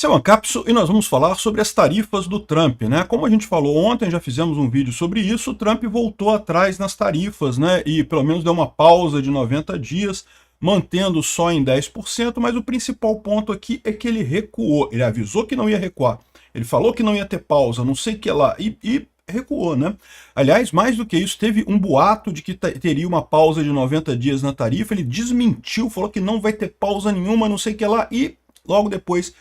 Esse é o Ancapso e nós vamos falar sobre as tarifas do Trump, né? Como a gente falou ontem, já fizemos um vídeo sobre isso, o Trump voltou atrás nas tarifas, né? E pelo menos deu uma pausa de 90 dias, mantendo só em 10%, mas o principal ponto aqui é que ele recuou. Ele avisou que não ia recuar, ele falou que não ia ter pausa, não sei o que lá, e recuou, né? Aliás, mais do que isso, teve um boato de que teria uma pausa de 90 dias na tarifa, ele desmentiu, falou que não vai ter pausa nenhuma, não sei o que lá, e logo depois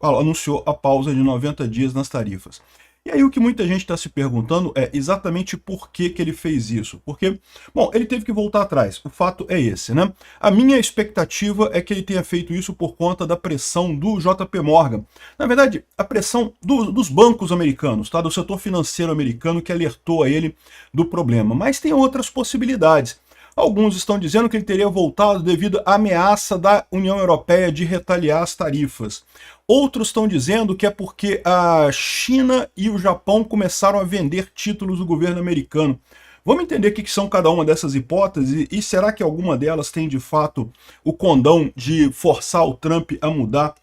anunciou a pausa de 90 dias nas tarifas. E aí o que muita gente está se perguntando é exatamente por que ele fez isso. Porque, bom, ele teve que voltar atrás, o fato é esse, né? A minha expectativa é que ele tenha feito isso por conta da pressão do JP Morgan. Na verdade, a pressão dos bancos americanos, tá? Do setor financeiro americano que alertou a ele do problema. Mas tem outras possibilidades. Alguns estão dizendo que ele teria voltado devido à ameaça da União Europeia de retaliar as tarifas. Outros estão dizendo que é porque a China e o Japão começaram a vender títulos do governo americano. Vamos entender o que são cada uma dessas hipóteses e será que alguma delas tem de fato o condão de forçar o Trump a mudar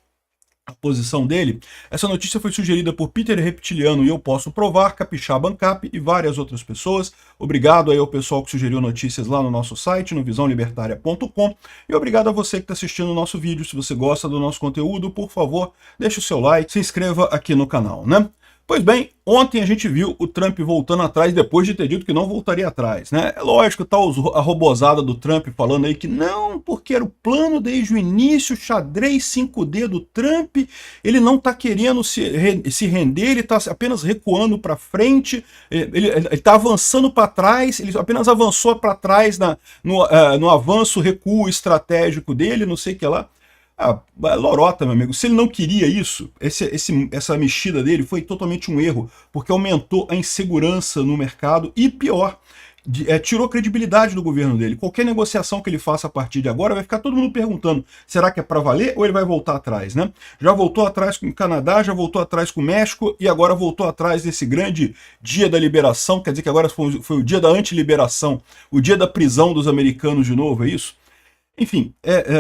a posição dele? Essa notícia foi sugerida por Peter Reptiliano e eu posso provar, Capixaba Ancap e várias outras pessoas. Obrigado aí ao pessoal que sugeriu notícias lá no nosso site, no visãolibertaria.com, e obrigado a você que está assistindo o nosso vídeo. Se você gosta do nosso conteúdo, por favor, deixe o seu like, se inscreva aqui no canal, né? Pois bem, ontem a gente viu o Trump voltando atrás depois de ter dito que não voltaria atrás, né? É lógico, tá a robozada do Trump falando aí que não, porque era o plano desde o início, xadrez 5D do Trump, ele não tá querendo se render, ele tá apenas recuando para frente, ele tá avançando para trás, ele apenas avançou para trás no avanço, recuo estratégico dele, não sei o que lá. Lorota, meu amigo, se ele não queria isso, essa mexida dele foi totalmente um erro, porque aumentou a insegurança no mercado e pior, tirou a credibilidade do governo dele. Qualquer negociação que ele faça a partir de agora vai ficar todo mundo perguntando, será que é para valer ou ele vai voltar atrás, né? Já voltou atrás com o Canadá, já voltou atrás com o México e agora voltou atrás desse grande dia da liberação, quer dizer que agora foi o dia da antiliberação, o dia da prisão dos americanos de novo, é isso? Enfim,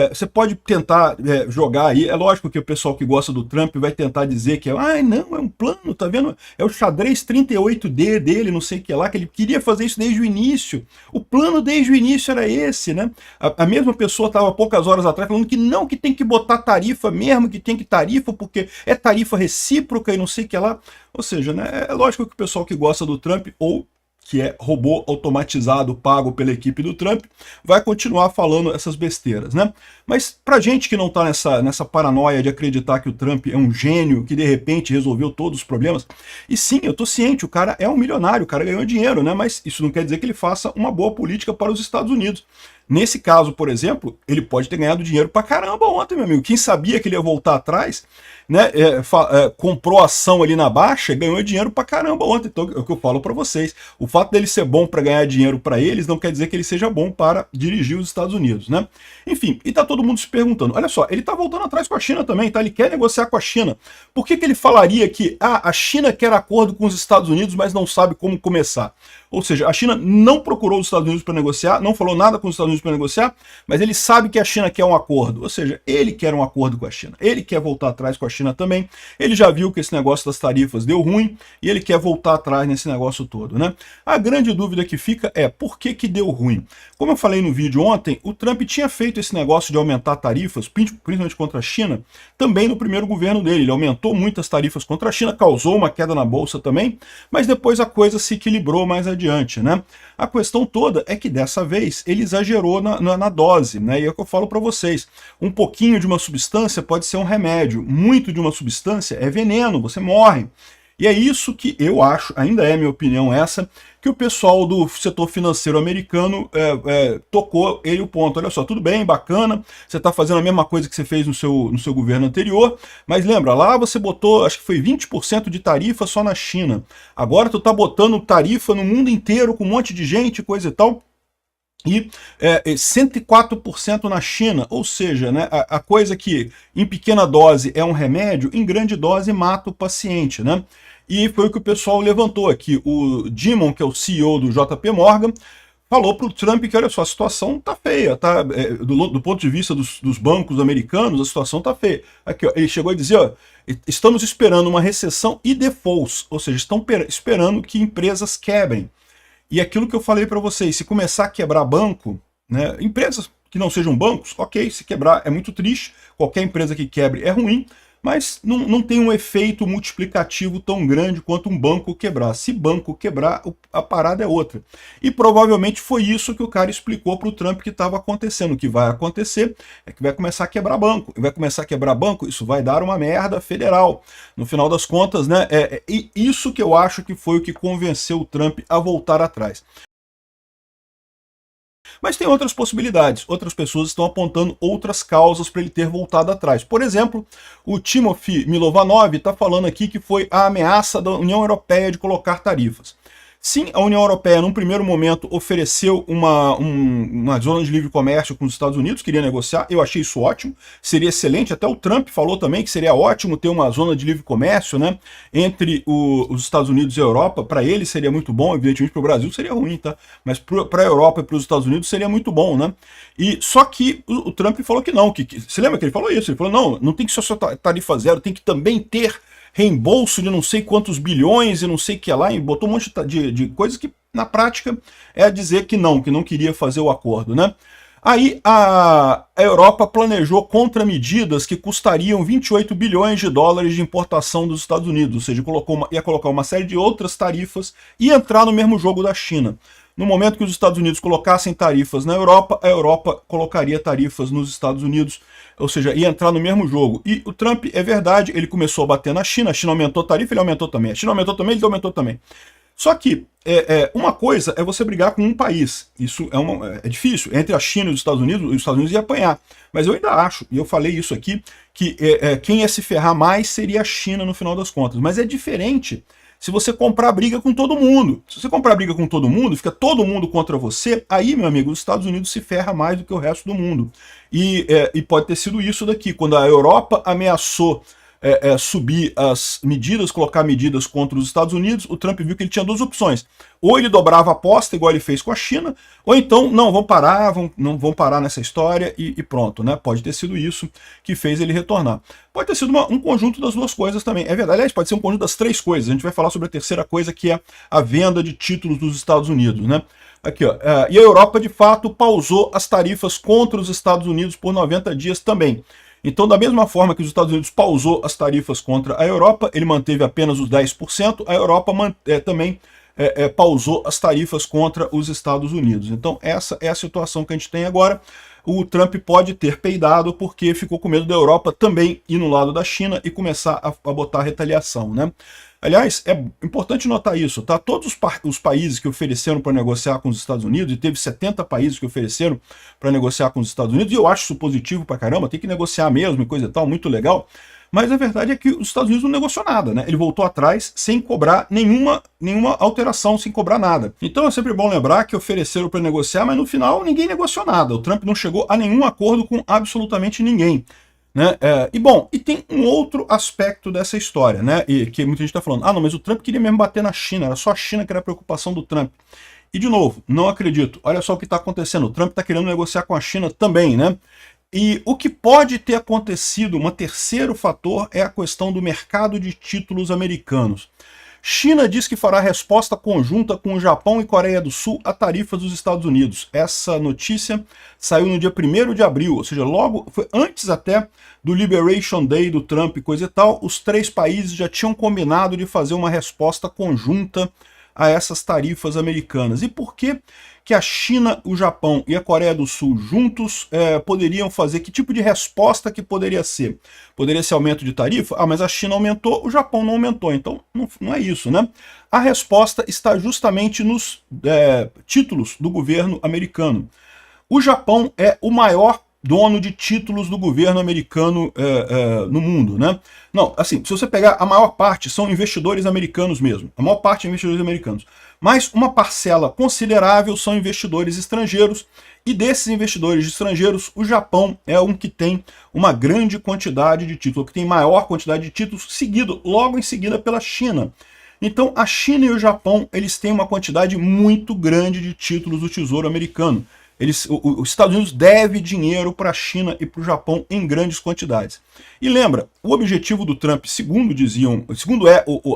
você pode tentar jogar aí, é lógico que o pessoal que gosta do Trump vai tentar dizer que não, é um plano, tá vendo? É o xadrez 38D dele, não sei o que lá, que ele queria fazer isso desde o início. O plano desde o início era esse, né? A mesma pessoa estava poucas horas atrás falando que não, que tem que botar tarifa mesmo, que tem que tarifa, porque é tarifa recíproca e não sei o que lá. Ou seja, né, é lógico que o pessoal que gosta do Trump, ou que é robô automatizado pago pela equipe do Trump, vai continuar falando essas besteiras, né? Mas pra gente que não tá nessa paranoia de acreditar que o Trump é um gênio, que de repente resolveu todos os problemas, e sim, eu tô ciente, o cara é um milionário, o cara ganhou dinheiro, né? Mas isso não quer dizer que ele faça uma boa política para os Estados Unidos. Nesse caso, por exemplo, ele pode ter ganhado dinheiro pra caramba ontem, meu amigo. Quem sabia que ele ia voltar atrás, né, comprou ação ali na baixa, ganhou dinheiro pra caramba ontem. Então, é o que eu falo pra vocês. O fato dele ser bom para ganhar dinheiro para eles não quer dizer que ele seja bom para dirigir os Estados Unidos, né? Enfim, e tá todo mundo se perguntando, olha só, ele tá voltando atrás com a China também, tá? Ele quer negociar com a China. Por que ele falaria que a China quer acordo com os Estados Unidos, mas não sabe como começar? Ou seja, a China não procurou os Estados Unidos para negociar, não falou nada com os Estados Unidos para negociar, mas ele sabe que a China quer um acordo. Ou seja, ele quer um acordo com a China. Ele quer voltar atrás com a China também. Ele já viu que esse negócio das tarifas deu ruim e ele quer voltar atrás nesse negócio todo, né? A grande dúvida que fica é por que deu ruim? Como eu falei no vídeo ontem, o Trump tinha feito esse negócio de aumentar tarifas, principalmente contra a China, também no primeiro governo dele. Ele aumentou muitas tarifas contra a China, causou uma queda na bolsa também, mas depois a coisa se equilibrou mais adiante, né? A questão toda é que dessa vez ele exagerou na dose, né? E é o que eu falo para vocês. Um pouquinho de uma substância pode ser um remédio, muito de uma substância é veneno, você morre. E é isso que eu acho, ainda é minha opinião essa, que o pessoal do setor financeiro americano tocou ele o ponto. Olha só, tudo bem, bacana, você está fazendo a mesma coisa que você fez no seu governo anterior, mas lembra, lá você botou, acho que foi 20% de tarifa só na China. Agora tu tá botando tarifa no mundo inteiro com um monte de gente, coisa e tal. E 104% na China, ou seja, né, a coisa que em pequena dose é um remédio, em grande dose mata o paciente, né? E foi o que o pessoal levantou aqui. O Dimon, que é o CEO do JP Morgan, falou para o Trump que, olha só, a situação tá feia, tá? Do ponto de vista dos bancos americanos, a situação tá feia. Aqui, ó, ele chegou a dizer, ó, estamos esperando uma recessão e defaults, ou seja, estão esperando que empresas quebrem. E aquilo que eu falei para vocês, se começar a quebrar banco, né, empresas que não sejam bancos, ok, se quebrar é muito triste, qualquer empresa que quebre é ruim, mas não tem um efeito multiplicativo tão grande quanto um banco quebrar. Se banco quebrar, a parada é outra. E provavelmente foi isso que o cara explicou para o Trump que estava acontecendo. O que vai acontecer é que vai começar a quebrar banco. E vai começar a quebrar banco, isso vai dar uma merda federal. No final das contas, né, isso que eu acho que foi o que convenceu o Trump a voltar atrás. Mas tem outras possibilidades, outras pessoas estão apontando outras causas para ele ter voltado atrás. Por exemplo, o Timothy Milovanov está falando aqui que foi a ameaça da União Europeia de colocar tarifas. Sim, a União Europeia, num primeiro momento, ofereceu uma zona de livre comércio com os Estados Unidos, queria negociar, eu achei isso ótimo, seria excelente, até o Trump falou também que seria ótimo ter uma zona de livre comércio, né, entre os Estados Unidos e a Europa, para ele seria muito bom, evidentemente para o Brasil seria ruim, tá? Mas para a Europa e para os Estados Unidos seria muito bom, né? E só que o Trump falou que não, você lembra que ele falou isso? Ele falou, não tem que só tarifa zero, tem que também ter reembolso de não sei quantos bilhões e não sei o que lá, e botou um monte de coisas que, na prática, é dizer que não queria fazer o acordo, né? Aí a Europa planejou contramedidas que custariam 28 bilhões de dólares de importação dos Estados Unidos, ou seja, ia colocar uma série de outras tarifas e entrar no mesmo jogo da China. No momento que os Estados Unidos colocassem tarifas na Europa, a Europa colocaria tarifas nos Estados Unidos, ou seja, ia entrar no mesmo jogo. E o Trump, é verdade, ele começou a bater na China, a China aumentou a tarifa, ele aumentou também. A China aumentou também, ele aumentou também. Só que uma coisa é você brigar com um país. Isso é difícil. Entre a China e os Estados Unidos iam apanhar. Mas eu ainda acho, e eu falei isso aqui, que quem ia se ferrar mais seria a China no final das contas. Mas é diferente se você comprar briga com todo mundo. Se você comprar briga com todo mundo, fica todo mundo contra você, aí, meu amigo, os Estados Unidos se ferra mais do que o resto do mundo. E pode ter sido isso daqui, quando a Europa ameaçou subir as medidas, colocar medidas contra os Estados Unidos, o Trump viu que ele tinha duas opções. Ou ele dobrava a aposta, igual ele fez com a China, ou então, não, não vão parar nessa história e pronto, né? Pode ter sido isso que fez ele retornar. Pode ter sido um conjunto das duas coisas também. É verdade, aliás, pode ser um conjunto das três coisas. A gente vai falar sobre a terceira coisa, que é a venda de títulos dos Estados Unidos, né? Aqui, ó. E a Europa, de fato, pausou as tarifas contra os Estados Unidos por 90 dias também. Então, da mesma forma que os Estados Unidos pausou as tarifas contra a Europa, ele manteve apenas os 10%, a Europa também pausou as tarifas contra os Estados Unidos. Então, essa é a situação que a gente tem agora. O Trump pode ter peidado porque ficou com medo da Europa também ir no lado da China e começar a botar retaliação, né? Aliás, é importante notar isso, tá? Todos os países que ofereceram para negociar com os Estados Unidos, e teve 70 países que ofereceram para negociar com os Estados Unidos, e eu acho isso positivo pra caramba, tem que negociar mesmo e coisa e tal, muito legal, mas a verdade é que os Estados Unidos não negociou nada, né? Ele voltou atrás sem cobrar nenhuma alteração, sem cobrar nada. Então é sempre bom lembrar que ofereceram para negociar, mas no final ninguém negociou nada. O Trump não chegou a nenhum acordo com absolutamente ninguém. Né? E tem um outro aspecto dessa história, né? E que muita gente está falando, não, mas o Trump queria mesmo bater na China, era só a China que era a preocupação do Trump. E de novo, não acredito. Olha só o que está acontecendo, o Trump está querendo negociar com a China também, né? E o que pode ter acontecido, um terceiro fator, é a questão do mercado de títulos americanos. China diz que fará resposta conjunta com o Japão e Coreia do Sul a tarifas dos Estados Unidos. Essa notícia saiu no dia 1º de abril, ou seja, foi antes até do Liberation Day do Trump e coisa e tal. Os três países já tinham combinado de fazer uma resposta conjunta a essas tarifas americanas. E por que a China, o Japão e a Coreia do Sul juntos poderiam fazer? Que tipo de resposta que poderia ser? Poderia ser aumento de tarifa? Mas a China aumentou, o Japão não aumentou. Então não é isso, né? A resposta está justamente nos títulos do governo americano. O Japão é o maior dono de títulos do governo americano no mundo, né? Não, assim, se você pegar a maior parte, são investidores americanos mesmo. A maior parte é investidores americanos. Mas uma parcela considerável são investidores estrangeiros, e desses investidores estrangeiros, o Japão é um que tem uma grande quantidade de títulos, que tem maior quantidade de títulos, seguido logo em seguida pela China. Então a China e o Japão, eles têm uma quantidade muito grande de títulos do Tesouro Americano. Os Estados Unidos deve dinheiro para a China e para o Japão em grandes quantidades. E lembra, o objetivo do Trump, segundo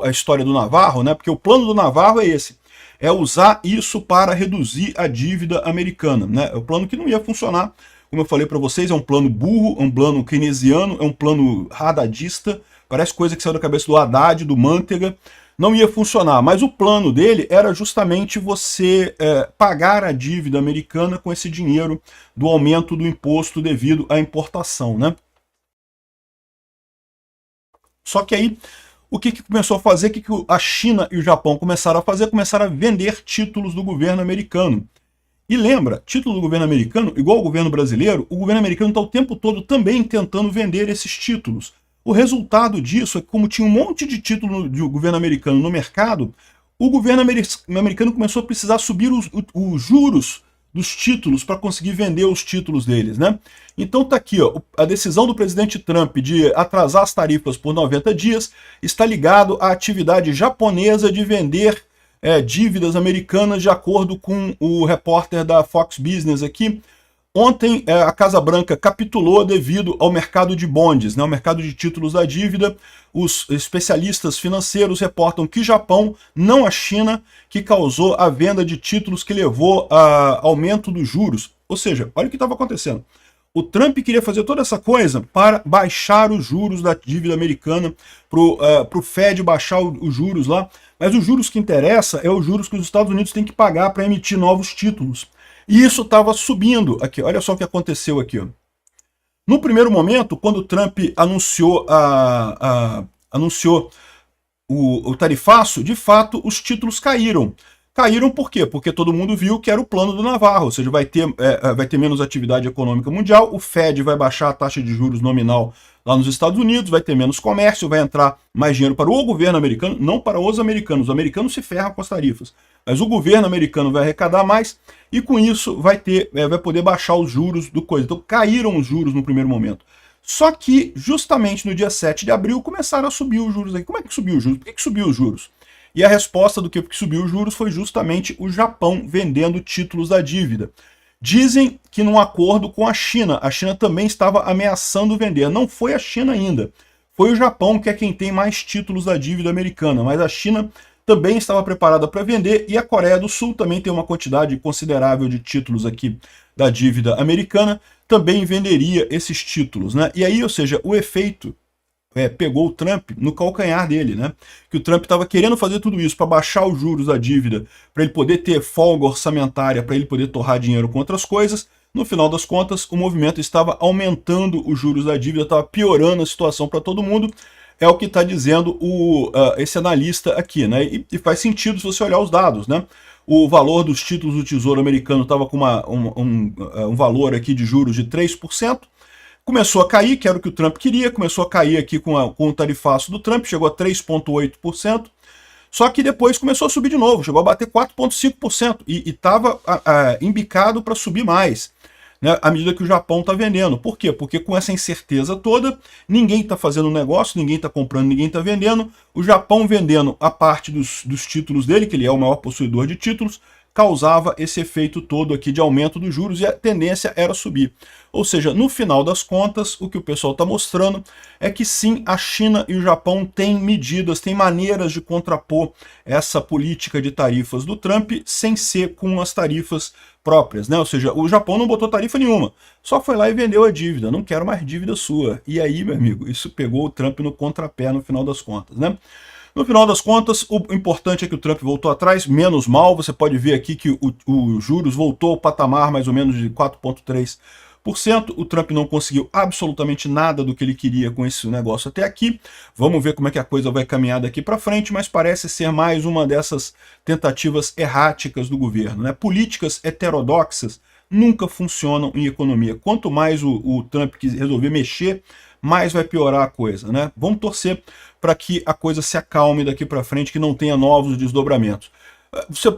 a história do Navarro, né, porque o plano do Navarro é esse, é usar isso para reduzir a dívida americana. Né? É um plano que não ia funcionar, como eu falei para vocês, é um plano burro, é um plano keynesiano, é um plano haddadista, parece coisa que saiu da cabeça do Haddad, do Manteiga, não ia funcionar, mas o plano dele era justamente você pagar a dívida americana com esse dinheiro do aumento do imposto devido à importação, né? Só que aí, o que começou a fazer, o que a China e o Japão começaram a fazer? Começaram a vender títulos do governo americano. E lembra, título do governo americano, igual ao governo brasileiro, o governo americano está o tempo todo também tentando vender esses títulos. O resultado disso é que, como tinha um monte de título do governo americano no mercado, o governo americano começou a precisar subir os juros dos títulos para conseguir vender os títulos deles, né? Então tá aqui, ó, a decisão do presidente Trump de atrasar as tarifas por 90 dias está ligado à atividade japonesa de vender dívidas americanas, de acordo com o repórter da Fox Business aqui. Ontem, a Casa Branca capitulou devido ao mercado de bonds, né, ao mercado de títulos da dívida. Os especialistas financeiros reportam que Japão, não a China, que causou a venda de títulos que levou a aumento dos juros. Ou seja, olha o que estava acontecendo. O Trump queria fazer toda essa coisa para baixar os juros da dívida americana, para o Fed baixar os juros lá, mas os juros que interessa é os juros que os Estados Unidos têm que pagar para emitir novos títulos. E isso estava subindo aqui. Olha só o que aconteceu aqui. Ó. No primeiro momento, quando o Trump anunciou, o tarifaço, de fato, os títulos caíram. Caíram por quê? Porque todo mundo viu que era o plano do Navarro, ou seja, vai ter menos atividade econômica mundial, o Fed vai baixar a taxa de juros nominal lá nos Estados Unidos, vai ter menos comércio, vai entrar mais dinheiro para o governo americano, não para os americanos. Os americanos se ferram com as tarifas, mas o governo americano vai arrecadar mais e com isso vai poder baixar os juros do coisa. Então caíram os juros no primeiro momento. Só que justamente no dia 7 de abril começaram a subir os juros aí. Como é que subiu os juros? Por que subiu os juros? E a resposta do que subiu os juros foi justamente o Japão vendendo títulos da dívida. Dizem que num acordo com a China também estava ameaçando vender. Não foi a China ainda, foi o Japão, que é quem tem mais títulos da dívida americana, mas a China também estava preparada para vender e a Coreia do Sul também tem uma quantidade considerável de títulos aqui da dívida americana, também venderia esses títulos, né? E aí, ou seja, o efeito pegou o Trump no calcanhar dele, né? Que o Trump estava querendo fazer tudo isso para baixar os juros da dívida, para ele poder ter folga orçamentária, para ele poder torrar dinheiro com outras coisas. No final das contas, o movimento estava aumentando os juros da dívida, estava piorando a situação para todo mundo. É o que está dizendo esse analista aqui, né? E faz sentido se você olhar os dados, né? O valor dos títulos do Tesouro Americano estava com um valor aqui de juros de 3%. Começou a cair, que era o que o Trump queria, começou a cair aqui com o tarifaço do Trump, chegou a 3,8%, só que depois começou a subir de novo, chegou a bater 4,5% e estava embicado para subir mais, né, à medida que o Japão está vendendo. Por quê? Porque com essa incerteza toda, ninguém está fazendo negócio, ninguém está comprando, ninguém está vendendo, o Japão vendendo a parte dos títulos dele, que ele é o maior possuidor de títulos, causava esse efeito todo aqui de aumento dos juros e a tendência era subir. Ou seja, no final das contas, o que o pessoal está mostrando é que sim, a China e o Japão têm medidas, têm maneiras de contrapor essa política de tarifas do Trump sem ser com as tarifas próprias, né? Ou seja, o Japão não botou tarifa nenhuma, só foi lá e vendeu a dívida, não quero mais dívida sua. E aí, meu amigo, isso pegou o Trump no contrapé no final das contas, né? No final das contas, o importante é que o Trump voltou atrás, menos mal. Você pode ver aqui que o juros voltou ao patamar mais ou menos de 4,3%. O Trump não conseguiu absolutamente nada do que ele queria com esse negócio até aqui. Vamos ver como é que a coisa vai caminhar daqui para frente, mas parece ser mais uma dessas tentativas erráticas do governo, né? Políticas heterodoxas nunca funcionam em economia. Quanto mais o Trump resolver mexer, mais vai piorar a coisa, né? Vamos torcer para que a coisa se acalme daqui para frente, que não tenha novos desdobramentos.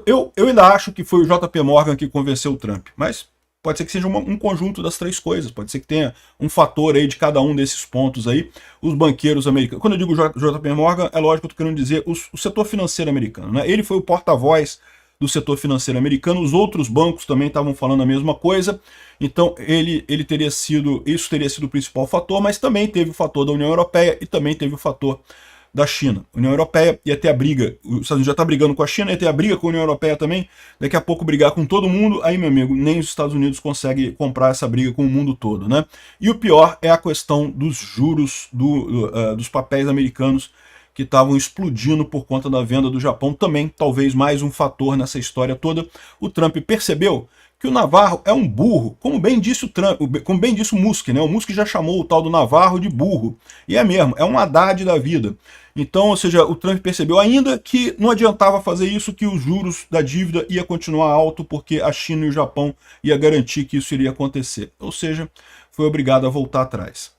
Eu ainda acho que foi o JP Morgan que convenceu o Trump, mas pode ser que seja um conjunto das três coisas, pode ser que tenha um fator aí de cada um desses pontos aí. Os banqueiros americanos, quando eu digo JP Morgan, é lógico que eu estou querendo dizer o setor financeiro americano, né? Ele foi o porta-voz do setor financeiro americano, os outros bancos também estavam falando a mesma coisa, então isso teria sido o principal fator, mas também teve o fator da União Europeia e também teve o fator da China. A União Europeia ia ter a briga, os Estados Unidos já está brigando com a China, ia ter a briga com a União Europeia também, daqui a pouco brigar com todo mundo, aí, meu amigo, nem os Estados Unidos conseguem comprar essa briga com o mundo todo, né? E o pior é a questão dos juros dos papéis americanos, que estavam explodindo por conta da venda do Japão, também talvez mais um fator nessa história toda. O Trump percebeu que o Navarro é um burro, como bem disse o Trump, como bem disse o Musk, né? O Musk já chamou o tal do Navarro de burro, e é mesmo, é um Haddad da vida. Então, ou seja, o Trump percebeu ainda que não adiantava fazer isso, que os juros da dívida ia continuar alto, porque a China e o Japão ia garantir que isso iria acontecer. Ou seja, foi obrigado a voltar atrás.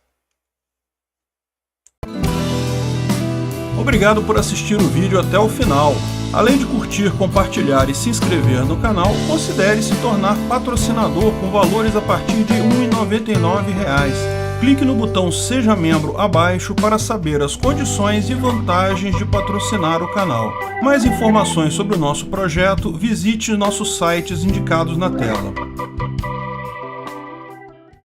Obrigado por assistir o vídeo até o final. Além de curtir, compartilhar e se inscrever no canal, considere se tornar patrocinador com valores a partir de R$ 1,99. Clique no botão Seja Membro abaixo para saber as condições e vantagens de patrocinar o canal. Mais informações sobre o nosso projeto, visite nossos sites indicados na tela.